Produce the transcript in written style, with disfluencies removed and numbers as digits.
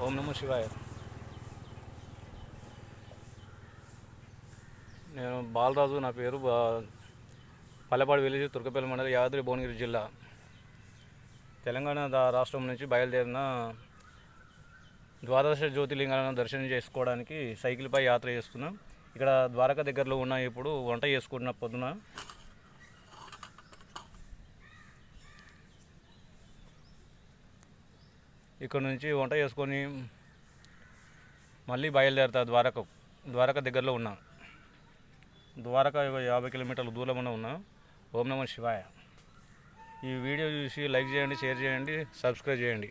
ఓం నమో శివాయ. నేను బాలరాజు, నా పేరు. పల్లెపాడు విలేజ్, తుర్కపల్లి మండలం, యాదాద్రి భువనగిరి జిల్లా, తెలంగాణ రాష్ట్రం నుంచి బయలుదేరిన ద్వాదశ జ్యోతిర్లింగాలను దర్శనం చేసుకోవడానికి సైకిల్పై యాత్ర చేస్తున్నాం. ఇక్కడ ద్వారకా దగ్గరలో ఉన్న ఇప్పుడు వంట చేసుకుంటున్న పొద్దున ఇక్కడ నుంచి వంట చేసుకొని మళ్ళీ బయలుదేరుతా. ద్వారకా దగ్గరలో ఉన్నా. ద్వారకా 50 కిలోమీటర్ల దూరంలో ఉన్నా. ఓం నమః శివాయ. ఈ వీడియో చూసి లైక్ చేయండి, షేర్ చేయండి, సబ్స్క్రైబ్ చేయండి.